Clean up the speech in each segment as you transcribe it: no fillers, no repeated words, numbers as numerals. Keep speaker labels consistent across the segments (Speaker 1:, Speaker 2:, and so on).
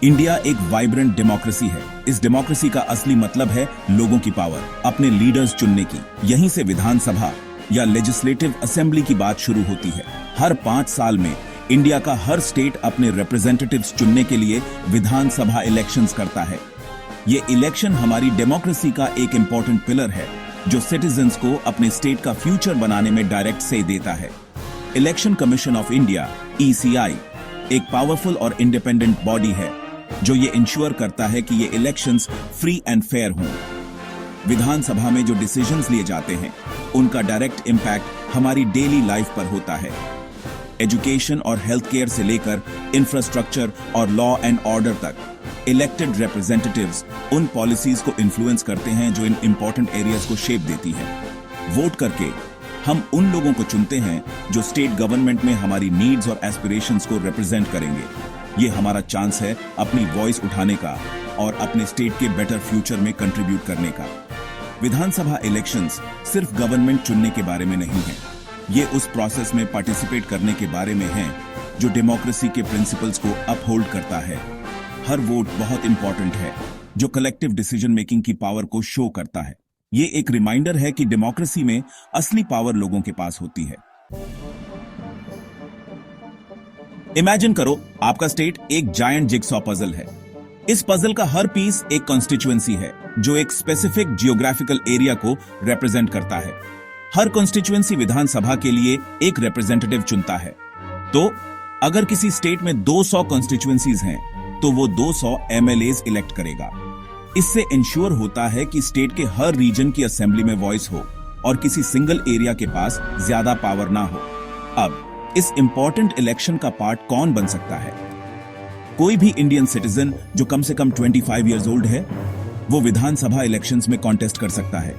Speaker 1: India एक vibrant democracy है। इस डेमोक्रेसी का असली मतलब है लोगों की पावर, अपने लीडर्स चुनने की। यहीं से विधानसभा या लेजिस्लेटिव असेंबली की बात शुरू होती है। हर 5 साल में इंडिया का हर स्टेट अपने रिप्रेजेंटेटिव्स चुनने के लिए विधानसभा इलेक्शंस करता है। ये इलेक्शन हमारी डेमोक्रेसी का एक इंपॉर्टेंट पिलर है जो सिटीजन्स को अपने स्टेट का फ्यूचर बनाने में डायरेक्ट से देता है। Election commission of India (ECI) एक पावरफुल और इंडिपेंडेंट बॉडी है जो ये इंश्योर करता है कि ये इलेक्शंस फ्री एंड फेयर हों। विधानसभा में जो डिसीजंस लिए जाते हैं उनका डायरेक्ट इंपैक्ट हमारी डेली लाइफ पर होता है। एजुकेशन और हेल्थ केयर से लेकर इंफ्रास्ट्रक्चर और लॉ एंड ऑर्डर तक इलेक्टेड रिप्रेजेंटेटिव्स उन पॉलिसीज को इन्फ्लुएंस करते हैं जो इन इंपॉर्टेंट एरियाज को शेप देती है। वोट करके हम उन लोगों को चुनते हैं जो स्टेट गवर्नमेंट में हमारी नीड्स और एस्पिरेशंस को रिप्रेजेंट करेंगे। ये हमारा चांस है अपनी वॉइस उठाने का और अपने स्टेट के बेटर फ्यूचर में कंट्रीब्यूट करने का। विधानसभा इलेक्शंस सिर्फ गवर्नमेंट चुनने के बारे में नहीं है, ये उस प्रोसेस में पार्टिसिपेट करने के बारे में है जो डेमोक्रेसी के प्रिंसिपल्स को अपहोल्ड करता है। हर वोट बहुत इंपॉर्टेंट है जो कलेक्टिव डिसीजन मेकिंग की पावर को शो करता है। ये एक रिमाइंडर है कि डेमोक्रेसी में असली पावर लोगों के पास होती है। इमेजिन करो आपका स्टेट एक जायंट जिगसॉ पजल है। इस पजल का हर पीस एक कॉन्स्टिट्यूएंसी है जो एक स्पेसिफिक जियोग्राफिकल एरिया को रिप्रेजेंट करता है। हर कॉन्स्टिट्यूएंसी विधानसभा के लिए एक रिप्रेजेंटेटिव चुनता है। तो अगर किसी स्टेट में 200 कॉन्स्टिट्यूएंसीज हैं तो वो 200 MLAs इलेक्ट करेगा। इससे इंश्योर होता है कि स्टेट के हर रीजन की असेंबली में वॉइस हो और किसी सिंगल एरिया के पास ज्यादा पावर ना हो। अब इस इंपॉर्टेंट इलेक्शन का पार्ट कौन बन सकता है? कोई भी इंडियन सिटीजन जो कम से कम 25 इयर्स ओल्ड है वो विधानसभा इलेक्शंस में कॉन्टेस्ट कर सकता है।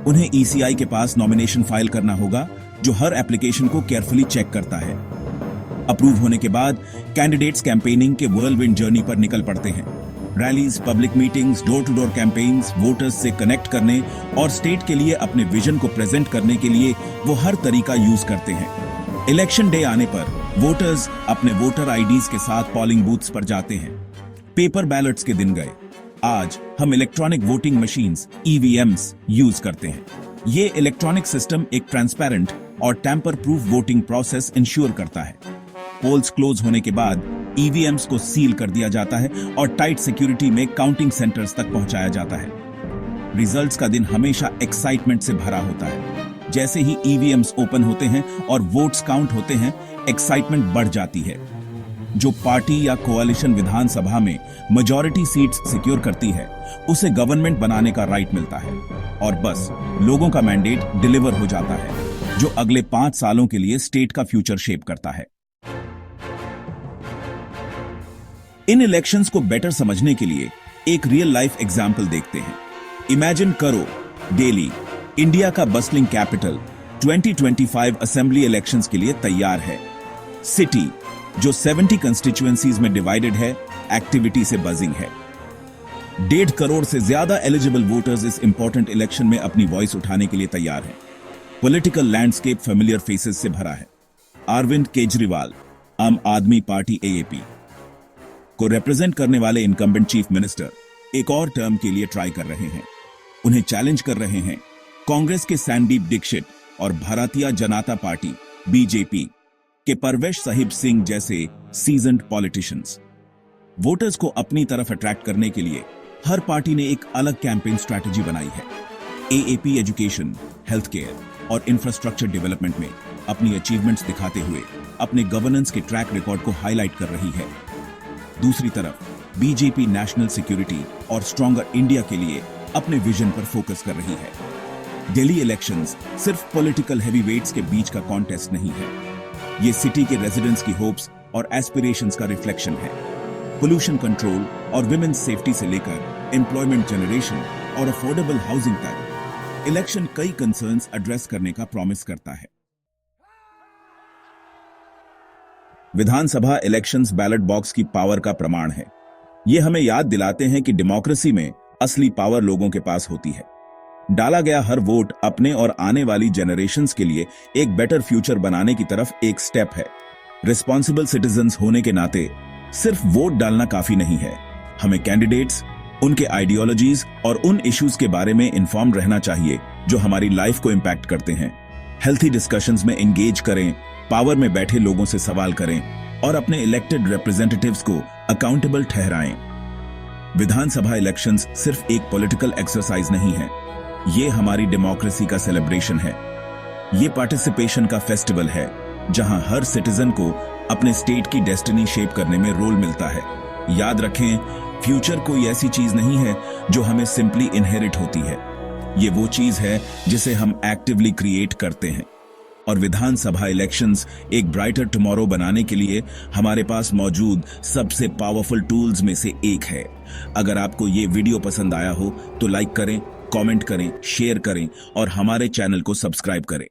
Speaker 1: उन्हें ECI के पास नॉमिनेशन फाइल करना होगा जो हर एप्लीकेशन को केयरफुली चेक करता है। अप्रूव होने के बाद कैंडिडेट्स कैंपेनिंग के व्हर्लविंड जर्नी पर निकल पड़ते हैं। Rallies, public meetings, door to door campaigns, voters से कनेक्ट करने और स्टेट के लिए अपने विजन को प्रेजेंट करने के लिए वो हर तरीका यूज करते हैं। इलेक्शन डे आने पर वोटर्स अपने वोटर IDs के साथ पोलिंग बूथ्स पर जाते हैं। पेपर बैलेट्स के दिन गए। आज हम electronic voting machines EVMs use करते हैं। ये इलेक्ट्रॉनिक सिस्टम एक ट्रांसपेरेंट और tamper proof voting process ensure करता है। पोल्स क्लोज होने के बाद EVMs को सील कर दिया जाता है और टाइट सिक्योरिटी में काउंटिंग सेंटर्स तक पहुंचाया जाता है। रिजल्ट्स का दिन हमेशा एक्साइटमेंट से भरा होता है। जैसे ही EVMs ओपन होते हैं और वोट्स काउंट होते हैं, एक्साइटमेंट बढ़ जाती है। जो पार्टी या कोalition विधानसभा में मेजॉरिटी सीट्स सिक्योर करती है उसे गवर्नमेंट बनाने का राइट मिलता है और बस लोगों का मैंडेट डिलीवर हो जाता है जो अगले 5 सालों के लिए स्टेट का फ्यूचर शेप करता है। इन इलेक्शंस को बेटर समझने के लिए एक रियल लाइफ एग्जाम्पल देखते हैं। इमेजिन करो दिल्ली, इंडिया का बस्टलिंग कैपिटल, 2025 असेंबली इलेक्शंस के लिए तैयार है। सिटी जो 70 कंस्टिट्यूएंसीज में डिवाइडेड है, एक्टिविटी से बजिंग है। 1.5 करोड़ से ज्यादा एलिजिबल वोटर्स इस इंपॉर्टेंट इलेक्शन में अपनी वॉइस उठाने के लिए तैयार हैं। पॉलिटिकल लैंडस्केप फेमिलियर फेसेस से भरा है। अरविंद केजरीवाल, आम आदमी पार्टी AAP को रिप्रेजेंट करने वाले इनकम्बेंट चीफ मिनिस्टर एक और टर्म के लिए ट्राई कर रहे हैं। उन्हें चैलेंज कर रहे हैं कांग्रेस के सैंडीप दीक्षित और भारतीय जनता पार्टी BJP के परवेश साहिब सिंह जैसे सीजन्ड पॉलिटिशियंस। वोटर्स को अपनी तरफ अट्रैक्ट करने के लिए हर पार्टी ने एक अलग कैंपेन स्ट्रैटेजी बनाई है। AAP एजुकेशन, हेल्थ केयर और इंफ्रास्ट्रक्चर डेवलपमेंट में अपनी अचीवमेंट्स दिखाते हुए अपने गवर्नेंस के ट्रैक रिकॉर्ड को हाईलाइट कर रही है। दूसरी तरफ BJP नेशनल सिक्योरिटी और स्ट्रॉन्गर इंडिया के लिए अपने विजन पर फोकस कर रही है। दिल्ली इलेक्शंस सिर्फ पॉलिटिकल हैवीवेट्स के बीच का कॉन्टेस्ट नहीं है, ये सिटी के रेजिडेंट्स की होप्स और एस्पिरेशंस का रिफ्लेक्शन है। पोल्यूशन कंट्रोल और विमेन्स सेफ्टी से लेकर एम्प्लॉयमेंट जनरेशन और अफोर्डेबल हाउसिंग तक इलेक्शन कई कंसर्न्स एड्रेस करने का प्रॉमिस करता है। विधानसभा इलेक्शंस बैलेट बॉक्स की पावर का प्रमाण है। ये हमें याद दिलाते हैं कि डेमोक्रेसी में असली पावर लोगों के पास होती है। डाला गया हर वोट अपने और आने वाली जनरेशंस के लिए एक बेटर फ्यूचर बनाने की तरफ एक स्टेप है। रिस्पॉन्सिबल सिटीजन्स होने के नाते सिर्फ वोट डालना काफी नहीं है, हमें कैंडिडेट्स, उनके आइडियोलॉजीज और उन इश्यूज के बारे में इन्फॉर्म रहना चाहिए जो हमारी लाइफ को इम्पैक्ट करते हैं। हेल्थी डिस्कशंस में एंगेज करें, पावर में बैठे लोगों से सवाल करें और अपने इलेक्टेड रिप्रेजेंटेटिव्स को अकाउंटेबल ठहराएं। विधानसभा इलेक्शंस सिर्फ एक पॉलिटिकल एक्सरसाइज नहीं है, ये हमारी डेमोक्रेसी का सेलिब्रेशन है। ये पार्टिसिपेशन का फेस्टिवल है जहां हर सिटीजन को अपने स्टेट की डेस्टिनी शेप करने में रोल मिलता है। याद रखें, फ्यूचर कोई ऐसी चीज नहीं है जो हमें सिंपली इनहेरिट होती है। ये वो चीज है जिसे हम एक्टिवली क्रिएट करते हैं। और विधानसभा इलेक्शंस एक ब्राइटर टुमारो बनाने के लिए हमारे पास मौजूद सबसे पावरफुल टूल्स में से एक है। अगर आपको ये वीडियो पसंद आया हो तो लाइक करें, कमेंट करें, शेयर करें और हमारे चैनल को सब्सक्राइब करें।